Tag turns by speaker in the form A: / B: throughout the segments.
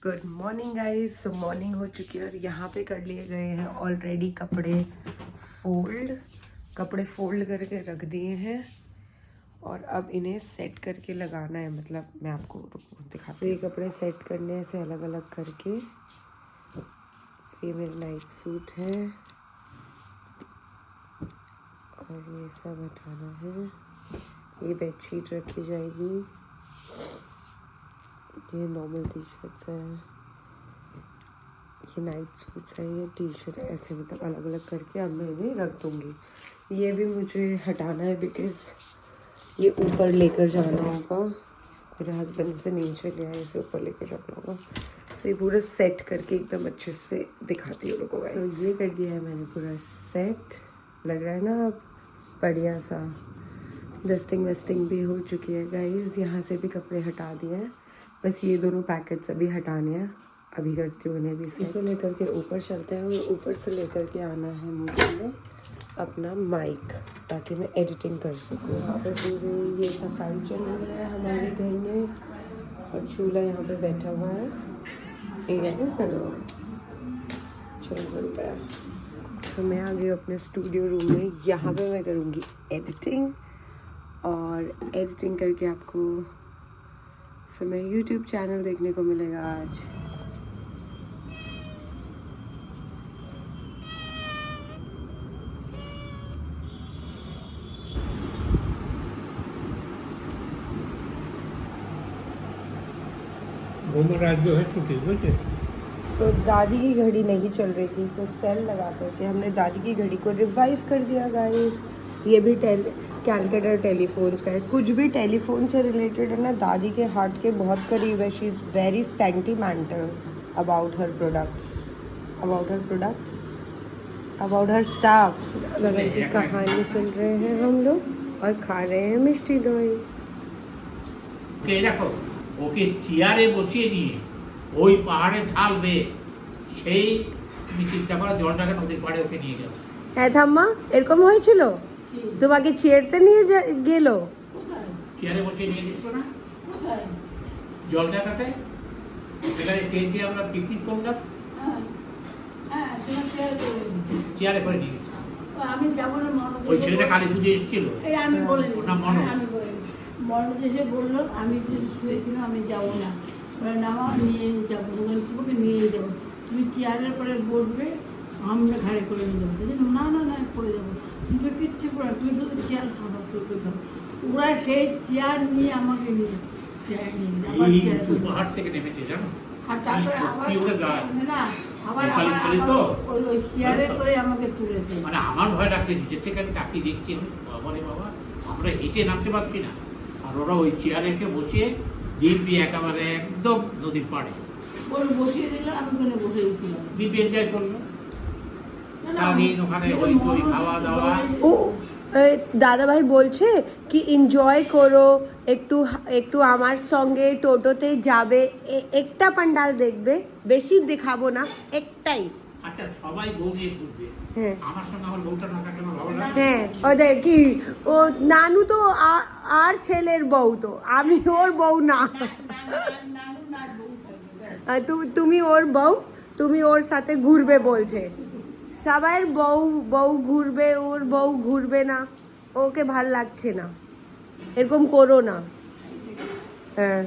A: Good morning guys. सो morning हो चुकी है और यहाँ पे कर लिए गए हैं ऑलरेडी कपड़े फोल्ड करके रख दिए हैं और अब इन्हें सेट करके लगाना है। मतलब मैं आपको दिखाती हूँ। ये कपड़े सेट करने हैं ऐसे अलग अलग करके। ये मेरा नाइट सूट है और ये सब हटाना है। ये बेडशीट रखी जाएगी। ये नॉर्मल टी शर्ट्स है, ये नाइट सूट्स है, ये टी शर्ट ऐसे मतलब अलग अलग करके अब मैं इन्हें रख दूँगी। ये भी मुझे हटाना है बिकॉज ये ऊपर लेकर जाना होगा। मेरे हस्बैंड से नीचे ले आए, इसे ऊपर लेकर जाना होगा। तो ये पूरा सेट करके एकदम अच्छे से दिखाती हूँ लोगों को। तो ये कर दिया है मैंने पूरा सेट। लग रहा है ना अब बढ़िया सा। डस्टिंग वेस्टिंग भी हो चुकी है गाइस। यहाँ से भी कपड़े हटा दिए हैं, बस ये दोनों पैकेट्स अभी हटाने हैं। अभी करती हूँ उन्हें भी। इसे लेकर के ऊपर चलते हैं और ऊपर से लेकर के आना है मुझे अपना माइक, ताकि मैं एडिटिंग कर सकूँ। यहाँ पे पूरी ये सफाई चल रही है हमारे घर में और चूल्हा यहाँ पे बैठा हुआ है। हेलो, चलो बनता है। तो मैं आ गई अपने स्टूडियो रूम में। यहाँ पे मैं करूँगी एडिटिंग और एडिटिंग करके आपको फिर मैं YouTube चैनल देखने को मिलेगा आज।
B: जो है छुट्टी
A: तो दादी की घड़ी नहीं चल रही थी तो सेल लगा करके हमने दादी की घड़ी को रिवाइव कर दिया गाइस। ये भी कैलकाटा टेलीफोन्स का है। कुछ भी टेलीफोन से रिलेटेड है ना, दादी के हार्ट के बहुत करीब है। She is very sentimental about her products, about her staff. लड़ाई की कहानी सुन रहे हैं हम लोग और खा रहे हैं मिष्टी दही।
B: দেখো ওকে চেয়ারে বসিয়ে নিয়ে ওই পাহাড়ে ঢাল বেয়ে সেই তুমি চিন্তা করো জলটাকে নদীর পাড়ে ওকে নিয়ে গেছে।
A: হ্যাঁ ঠাম্মা, এরকম হয়েছিল? তোমাকে ছেড়তে নিয়ে গেল?
B: চেয়ারে বসিয়ে নিয়ে গেছিল না জলটাকাতে? এখানে টেন্টে আমরা পিকনিক করলাম, চেয়ারে করে নিয়ে গেছে।
C: আমি যাবো না মনোজ।
B: ওই ছেলেটা কালী পুজো এসেছিল।
C: আমি বলে
B: ওটা মনোজ।
C: মনোজ এসে বললো আমি শুয়েছিলাম, আমি যাবো না। নামা নিয়ে যাবো, তোমাকে নিয়ে যাবো। তুমি চেয়ারের পরে বসবে, আমরা ঘাড়ে করে নিয়ে যাবো। না না না, পড়ে যাবো। তুমি কিচ্ছু করে, তুমি শুধু চেয়ার খাবো, ওরা সেই চেয়ার নিয়ে আমাকে নিয়ে চেয়ার নিয়ে
B: পাহাড় থেকে নেমেছে জানো।
C: আর তারপরে না আবার ওই চেয়ারে করে আমাকে তুলেছে।
B: মানে আমার ভয় লাগছে, নিচের থেকে আমি তাকিয়ে দেখছি, বাবা রে বাবা, আমরা হেঁটে নামতে পারছি না। আর ওরা ওই চেয়ারেকে বসিয়ে দিব্যি একেবারে একদম নদীর পাড়ে
C: বসিয়ে দিল। আমি ওখানে বসে উঠলাম,
B: দিব্যি এনজয় করলো সারাদিন ওখানে হইচই খাওয়া দাওয়া।
A: ও দাদা ভাই বলছে কি এনজয় করো, একটু আমার সঙ্গে টোটোতে যাবে, একটা পান্ডাল দেখবে, বেশি দেখাবো না, একটাই।
B: আচ্ছা সবাই বউ নিয়ে ঘুরবে,
A: হ্যাঁ
B: আমার সঙ্গে আমার বউটা না থাকলে আমার ভালো লাগে।
A: হ্যাঁ ও দেখি, ও নানু তো আর ছেলের বউ, তো আমি ওর বউ না। তুমি ওর বউ, তুমি ওর সাথে ঘুরবে বলছে। সবার বউ ঘুরবে, ওর বউ ঘুরবে না, ওকে ভাল লাগছে না, এরকম করো না। হ্যাঁ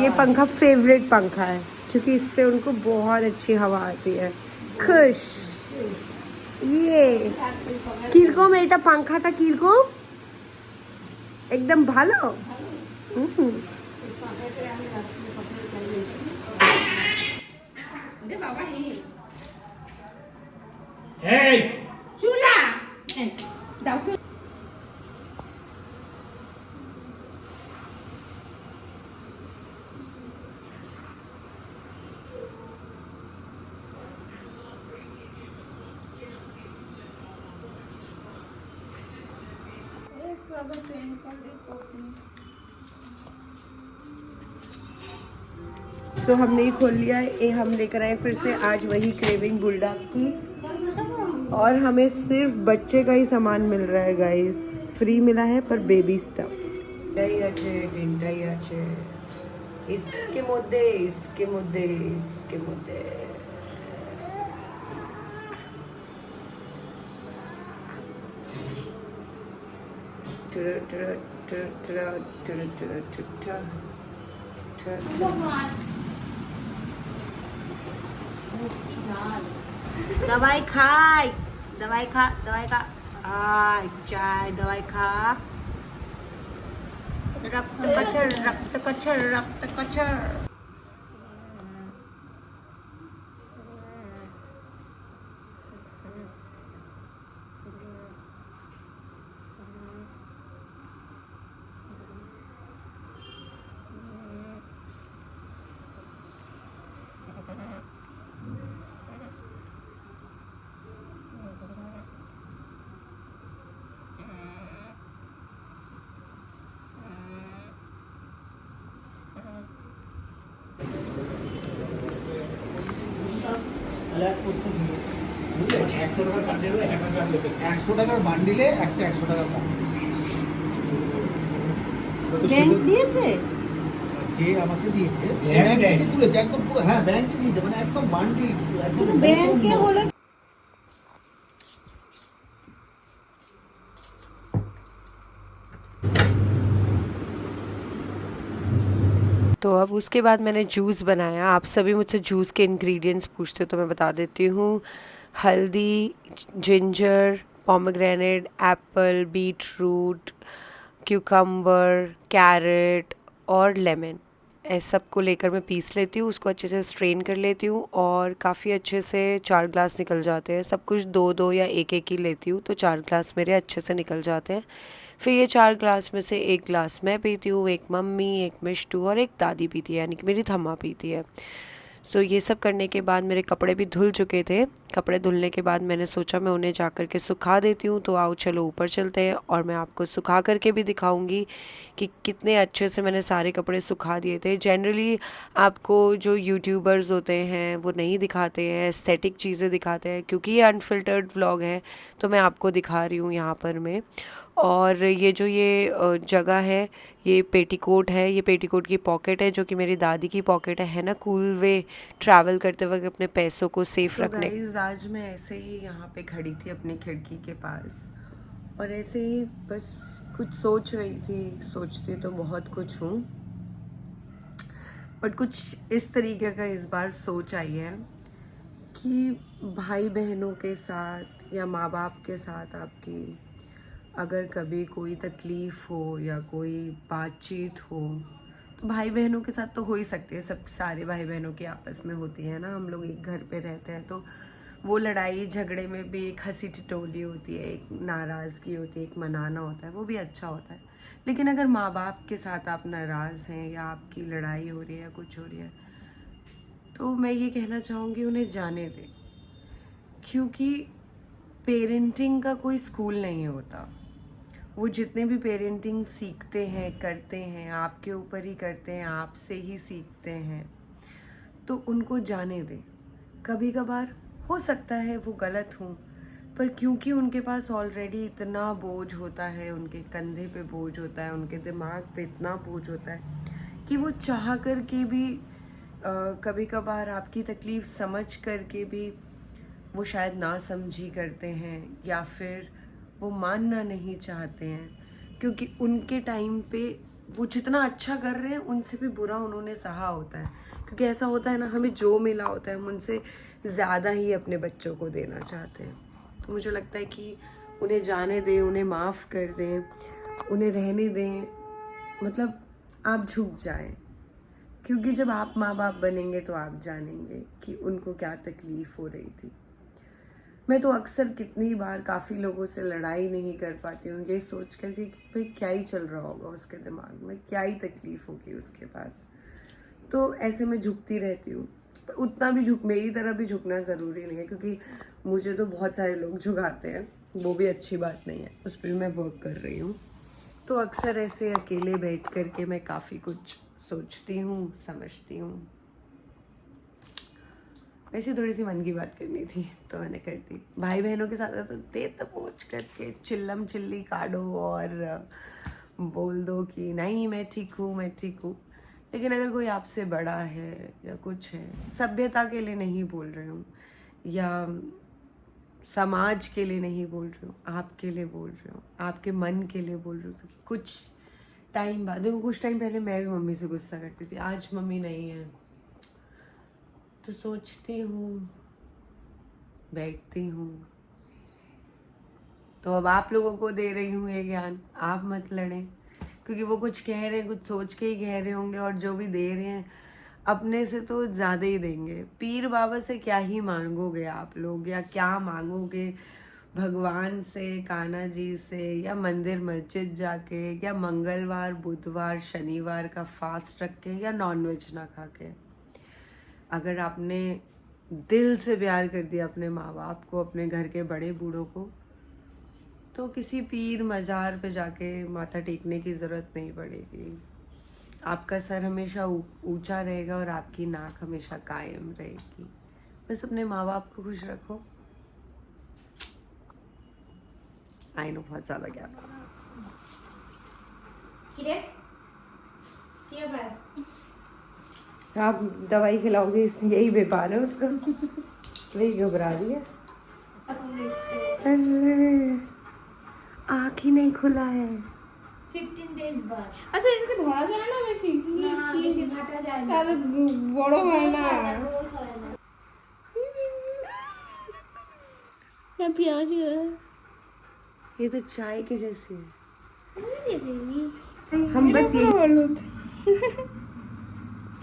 A: ये पंखा फेवरेट पंखा है क्योंकि इससे उनको बहुत अच्छी हवा आती है। खुश ये কিরকম এটা পাংখাটা কিরকম? একদম ভালো।
B: এই
C: চুলা দাও তো।
A: तो हमने ही खोल लिया है। ये हम लेकर आए फिर से आज वही क्रेविंग बुलडॉग की, और हमें सिर्फ बच्चे का ही सामान मिल रहा है गाइस। फ्री मिला है पर बेबी स्टफ ডাই আছে ডিমটাই আছে इसके মধ্যে दवाई खा चाय दवाई खा रक्त कचर
D: একশো টাকার বান্ডিলে একটা 100 টাকার কম
C: ব্যাংক দিয়েছে
D: যে আমাকে দিয়েছে ব্যাংক থেকে তুলেছে একদম পুরো হ্যাঁ ব্যাংকে দিয়েছে মানে একদম বান্ডিল
C: কিন্তু ব্যাংকে হলে
A: तो अब उसके बाद मैंने जूस बनाया। आप सभी मुझसे जूस के इंग्रेडिएंट्स पूछते हो तो मैं बता देती हूँ। हल्दी, ginger, pomegranate, apple, beetroot, cucumber, carrot और लेमन, ऐसे सबको लेकर मैं पीस लेती हूँ। उसको अच्छे से स्ट्रेन कर लेती हूँ और काफ़ी अच्छे से 4 ग्लास निकल जाते हैं। सब कुछ 2-2 या 1-1 ही लेती हूँ तो 4 ग्लास मेरे अच्छे से निकल जाते हैं। फिर ये 4 ग्लास में से 1 ग्लास मैं पीती हूँ, एक मम्मी, एक मिष्टू और एक दादी पीती है, यानी कि मेरी थम्मा पीती है। सो ये सब करने के बाद मेरे कपड़े भी धुल चुके थे। कपड़े धुलने के बाद मैंने सोचा मैं उन्हें जा कर के सुखा देती हूँ। तो आओ चलो ऊपर चलते हैं और मैं आपको सुखा करके भी दिखाऊंगी कि कितने अच्छे से मैंने सारे कपड़े सुखा दिए थे। जनरली आपको जो यूट्यूबर्स होते हैं वो नहीं दिखाते हैं, एस्थेटिक चीज़ें दिखाते हैं, क्योंकि ये अनफिल्टर्ड व्लॉग है तो मैं आपको दिखा रही हूँ यहाँ पर मैं। और ये जो ये जगह है ये पेटीकोट है, ये पेटीकोट की पॉकेट है जो कि मेरी दादी की पॉकेट है ना, कूल वे ट्रैवल करते वक्त अपने पैसों को सेफ रखने। आज मैं ऐसे ही यहाँ पे खड़ी थी अपनी खिड़की के पास और ऐसे ही बस कुछ सोच रही थी। सोचती तो बहुत कुछ हूँ बट कुछ इस तरीके का इस बार सोच आई है कि भाई बहनों के साथ या माँ बाप के साथ आपकी अगर कभी कोई तकलीफ़ हो या कोई बातचीत हो तो भाई बहनों के साथ तो हो ही सकती है। सब सारे भाई बहनों की आपस में होती है ना, हम लोग एक घर पे रहते हैं तो वो लड़ाई झगड़े में भी एक हंसी ठिठोली होती है, एक नाराज़गी होती है, एक मनाना होता है, वो भी अच्छा होता है। लेकिन अगर माँ बाप के साथ आप नाराज़ हैं या आपकी लड़ाई हो रही है या कुछ हो रही है तो मैं ये कहना चाहूँगी उन्हें जाने दें, क्योंकि पेरेंटिंग का कोई स्कूल नहीं होता। वो जितने भी पेरेंटिंग सीखते हैं करते हैं आपके ऊपर ही करते हैं, आपसे ही सीखते हैं, तो उनको जाने दें। कभी कभार हो सकता है वो गलत हों पर क्योंकि उनके पास ऑलरेडी इतना बोझ होता है, उनके कंधे पे बोझ होता है, उनके दिमाग पे इतना बोझ होता है कि वो चाह कर के भी कभी कभार आपकी तकलीफ़ समझ कर के भी वो शायद ना समझी करते हैं या फिर वो मानना नहीं चाहते हैं, क्योंकि उनके टाइम पे वो जितना अच्छा कर रहे हैं उनसे भी बुरा उन्होंने सहा होता है। क्योंकि ऐसा होता है ना, हमें जो मिला होता है हम उनसे ज़्यादा ही अपने बच्चों को देना चाहते हैं। तो मुझे लगता है कि उन्हें जाने दें, उन्हें माफ़ कर दें, उन्हें रहने दें, मतलब आप झुक जाएं, क्योंकि जब आप माँ बाप बनेंगे तो आप जानेंगे कि उनको क्या तकलीफ़ हो रही थी। मैं तो अक्सर कितनी बार काफ़ी लोगों से लड़ाई नहीं कर पाती हूँ ये सोच कर कि भाई क्या ही चल रहा होगा उसके दिमाग में, क्या ही तकलीफ़ होगी उसके पास। तो ऐसे में झुकती रहती हूँ, पर उतना भी मेरी तरह भी झुकना ज़रूरी नहीं है, क्योंकि मुझे तो बहुत सारे लोग झुकाते हैं, वो भी अच्छी बात नहीं है, उस पर मैं वर्क कर रही हूँ। तो अक्सर ऐसे अकेले बैठ कर के मैं काफ़ी कुछ सोचती हूँ, समझती हूँ। वैसे थोड़ी सी मन की बात करनी थी तो मैंने कर दी। भाई बहनों के साथ तो तेज तपोच करके चिल्लम चिल्ली काटो और बोल दो कि नहीं मैं ठीक हूँ, मैं ठीक हूँ। लेकिन अगर कोई आपसे बड़ा है या कुछ है, सभ्यता के लिए नहीं बोल रही हूँ या समाज के लिए नहीं बोल रही हूँ, आपके लिए बोल रही हूँ, आपके मन के लिए बोल रही हूँ। क्योंकि कुछ टाइम बाद, देखो कुछ टाइम पहले मैं भी मम्मी से गुस्सा करती थी, आज मम्मी नहीं है तो सोचती हूँ, बैठती हूँ। तो अब आप लोगों को दे रही हूँ ये ज्ञान, आप मत लड़ें, क्योंकि वो कुछ कह रहे हैं, कुछ सोच के ही कह रहे होंगे, और जो भी दे रहे हैं अपने से तो ज़्यादा ही देंगे। पीर बाबा से क्या ही मांगोगे आप लोग, या क्या मांगोगे भगवान से, कान्हा जी से, या मंदिर मस्जिद जाके, या मंगलवार बुधवार शनिवार का फास्ट रख के, या नॉनवेज ना खा के। अगर आपने दिल से प्यार कर दिया अपने माँ बाप को, अपने घर के बड़े बूढ़ों को, तो किसी पीर मज़ार पे जाके माथा टेकने की ज़रूरत नहीं पड़ेगी। आपका सर हमेशा ऊंचा रहेगा और आपकी नाक हमेशा कायम रहेगी। बस अपने माँ बाप को खुश रखो। आई नो बहुत ज़्यादा ज्ञान। आप दवाई खिलाओगे, यही बेकार है उसका। वही घबरा रही है। अरे आँख ही नहीं खुला है।
E: 15 days बाद।
F: আচ্ছা এটাকে ধরা যায় না বেশি
E: না, বেশি ঘাটা যায় না।
F: তাহলে বড় হয় না।
E: রোজ হয় না।
F: मैं प्याज
A: ये तो चाय के जैसे है।
F: दे देगी
A: हम बस ये
F: হলুদ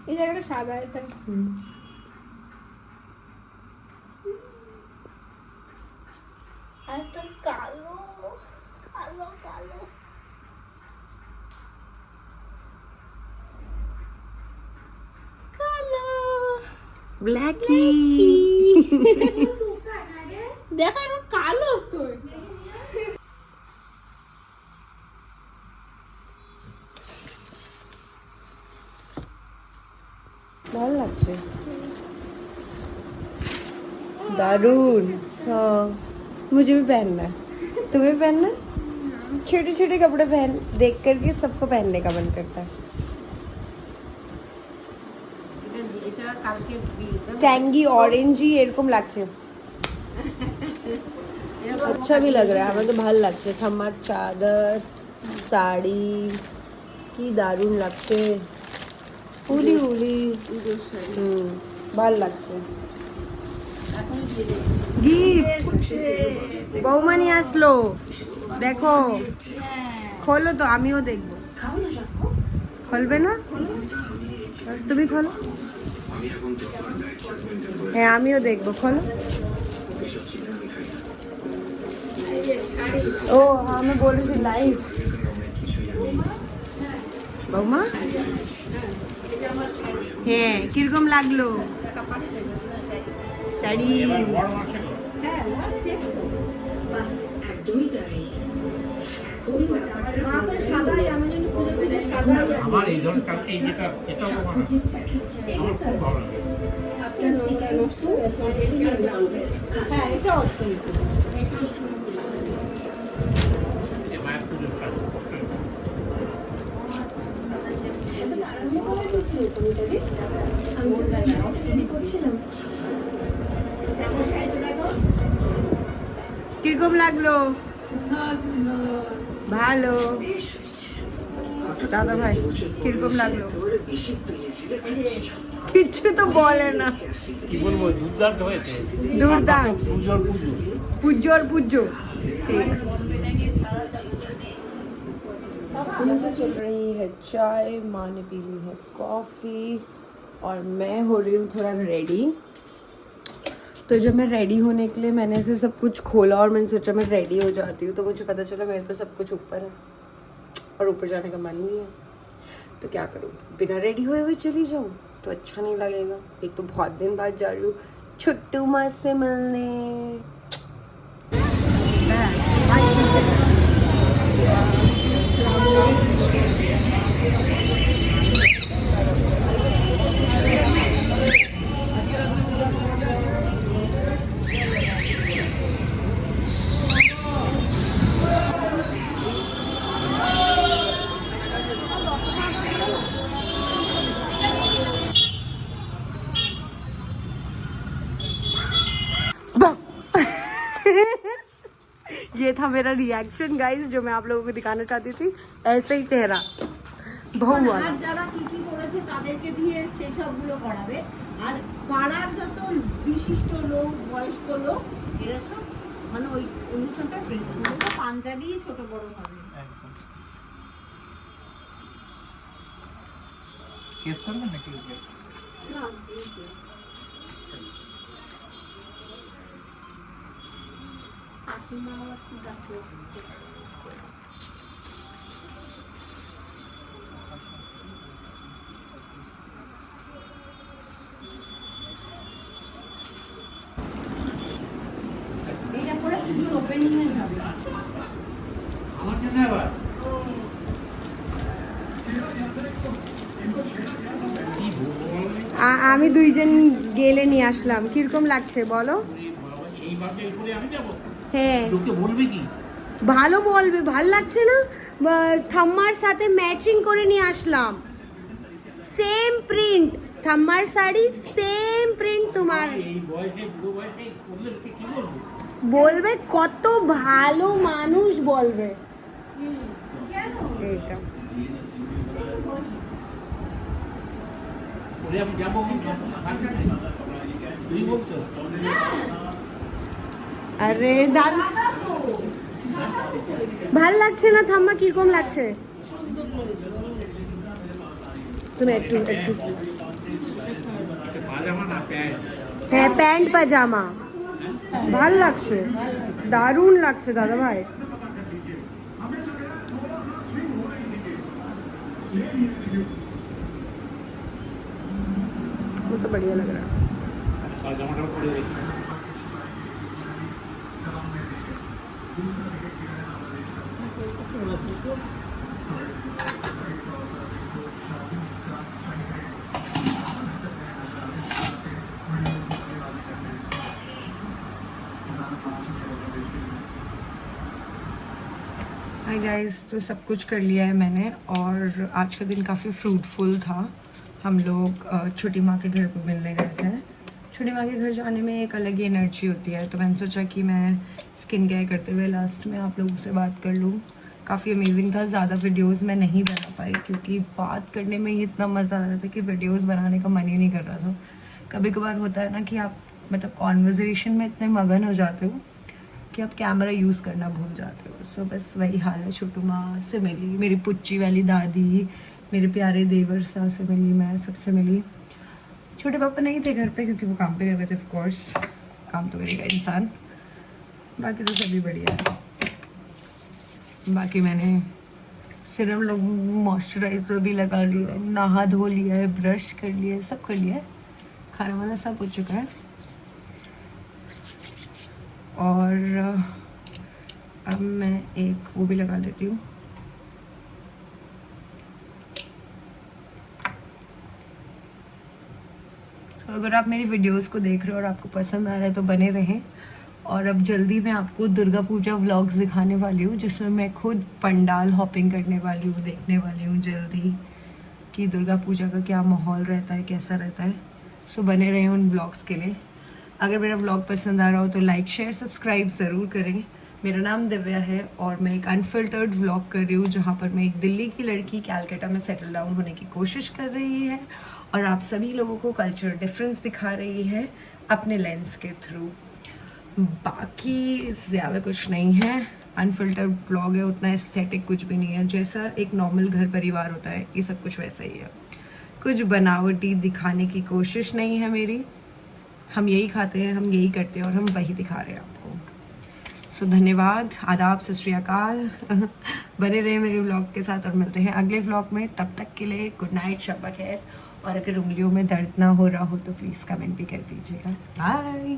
F: এই জায়গাটা সাদা এটা
E: আর তো কালো কালো কালো কালো
A: ब्लैकी।
E: লুকা না রে
F: দেখো এটা কালো তো
A: ভালো লাগছে, दारुण। हाँ मुझे भी पहनना है, तुम्हें भी पहनना है? छोटे छोटे कपड़े पहन देख करके सबको पहनने का मन करता है। टैंगी ऑरेंज ही এরকম লাগছে। अच्छा भी लग रहा है, हमें तो ভালো লাগছে। থামার চাদর শাড়ি কি দারুণ লাগছে, উলি উলি ভালো লাগছে। গিফট বৌমা নিয়ে আসলো, দেখো খোলো তো আমিও দেখবো। খুলবে না? তুমি খোলো। হ্যাঁ আমিও দেখবো, খোলো। ও আমি বলেছি লাইভ। বৌমা হ্যাঁ কিরকম লাগলো শাড়ি?
B: আমার এই ধরনের এই যেটা এটাও আমার খুব ভালো লাগে। এই মায়ের পুজোর শাড়ি কষ্ট হয়।
A: কিরকম লাগলো? ভালো। দাদা ভাই কিরকম লাগলো? কিছু তো বলে না।
B: কি বলবো, দুর্দান্ত হয়েছে।
A: দুর্দান্ত।
B: পুজোর পুজো।
A: পুজোর পুজো। ठीक तो चल रही है चाय, माँ ने पी ली है कॉफ़ी और मैं हो रही हूँ थोड़ा रेडी। तो जब मैं रेडी होने के लिए मैंने ऐसे सब कुछ खोला और मैंने सोचा मैं रेडी हो जाती हूँ, तो मुझे पता चला मेरे तो सब कुछ ऊपर है और ऊपर जाने का मन नहीं है। तो क्या करूँ, बिना रेडी हुए हुए चली जाऊँ तो अच्छा नहीं लगेगा। एक तो बहुत दिन बाद जा रही हूँ छुट्टू माँ से मिलने। ये था मेरा रिएक्शन गाइस, जो मैं आप लोगों को दिखाना चाहती थी। ऐसे ही चेहरा बहु वाला।
C: আর যারা কি কি করেছে তাদেরকে দিয়ে সেই সবগুলো করাবে। আর পাড়ার যত বিশিষ্ট লোক, বয়স্ক লোক, এরা সব মানে ওই অনুষ্ঠানটা প্রেজেন্ট করবে। পাঞ্জাবি ছোট বড় হবে।
D: কেস করবেন নাকি?
C: না এটা পরে পুজোর ওপেনিং এ যাবে।
B: আমার জন্য আবার কি বলবো?
A: আমি দুইজন গেলে নিয়ে আসলাম, কিরকম লাগছে বলো?
B: এই বাসে উপরে আমি যাবো,
A: হ্যাঁ
B: লোকে বলবে কি?
A: ভালো বলবে, ভাল লাগছে না? থাম্মার সাথে ম্যাচিং করে নিয়ে আসলাম, সেম প্রিন্ট, থাম্মার শাড়ি সেম প্রিন্ট তোমার।
B: এই বয়সে, বুড়ো বয়সে করলে লোকে কি বলবে?
A: বলবে কত ভালো মানুষ বলবে।
C: কেন
A: এইটা
B: বলে আমি যাবো, তুমি বলছো?
A: আরে দাদা ভাল লাগছে না? থাম্মা কিরকম লাগছে? তুমি একটু একটু
B: এটা পাজামা না প্যান্ট?
A: হ্যাঁ প্যান্ট পাজামা ভাল লাগছে, দারুণ লাগছে দাদা ভাই। वो तो बढ़िया लग रहा है।
B: পাজামাটা পরে দেখি।
A: हाय गाइस, तो सब कुछ कर लिया है मैंने और आज का दिन काफ़ी फ्रूटफुल था। हम लोग छोटी माँ के घर पे मिलने गए थे। छोटी माँ के घर जाने में एक अलग ही एनर्जी होती है, तो मैंने सोचा कि मैं स्किन केयर करते हुए लास्ट में आप लोगों से बात कर लूँ। काफ़ी अमेजिंग था। ज़्यादा वीडियोस मैं नहीं बना पाई क्योंकि बात करने में ही इतना मज़ा आ रहा था कि वीडियोस बनाने का मन ही नहीं कर रहा था। कभी कभार होता है ना कि आप मतलब कॉन्वर्जेशन में इतने मगन हो जाते हो कि आप कैमरा यूज़ करना भूल जाते हो। सो बस वही हाल है। छोटू माँ से मिली, मेरी पुच्ची वाली दादी, मेरे प्यारे देवर सा से मिली, मैं सबसे मिली। छोटे पापा नहीं थे घर पे क्योंकि वो काम पे गए हुए थे। ऑफ कोर्स काम तो करेगा इंसान। बाकी तो सभी बढ़िया है। बाकी मैंने सिरम लोग मॉइस्चराइज़र भी लगा लिया है, नहा धो लिया है, ब्रश कर लिया है, सब कर लिया है। खाना वाना सब हो चुका है। और अब मैं एक वो भी लगा लेती हूँ, तो अगर आप मेरी वीडियोस को देख रहे हो और आपको पसंद आ रहा है तो बने रहें। और अब जल्दी मैं आपको दुर्गा पूजा व्लॉग्स दिखाने वाली हूँ जिसमें मैं खुद पंडाल हॉपिंग करने वाली हूँ, देखने वाली हूँ जल्दी कि दुर्गा पूजा का क्या माहौल रहता है, कैसा रहता है। सो बने रहें उन व्लॉग्स के लिए। अगर मेरा व्लॉग पसंद आ रहा हो तो लाइक शेयर सब्सक्राइब ज़रूर करें। मेरा नाम दिव्या है और मैं एक अनफिल्टर्ड व्लॉग कर रही हूँ जहाँ पर मैं एक दिल्ली की लड़की कैलकाटा में सेटल डाउन होने की कोशिश कर रही है और आप सभी लोगों को कल्चर डिफरेंस दिखा रही है अपने लेंस के थ्रू। बाकी ज़्यादा कुछ नहीं है, अनफिल्टर्ड व्लॉग है, उतना एस्थेटिक कुछ भी नहीं है। जैसा एक नॉर्मल घर परिवार होता है ये सब कुछ वैसा ही है। कुछ बनावटी दिखाने की कोशिश नहीं है मेरी। हम यही खाते हैं, हम यही करते हैं और हम वही दिखा रहे हैं आपको। सो धन्यवाद, आदाब, सत श्री अकाल। बने रहे मेरे व्लॉग के साथ और मिलते हैं अगले व्लॉग में। तब तक के लिए गुड नाइट, शब खैर। और अगर उंगलियों में दर्द ना हो रहा हो तो प्लीज़ कमेंट भी कर दीजिएगा। बाय।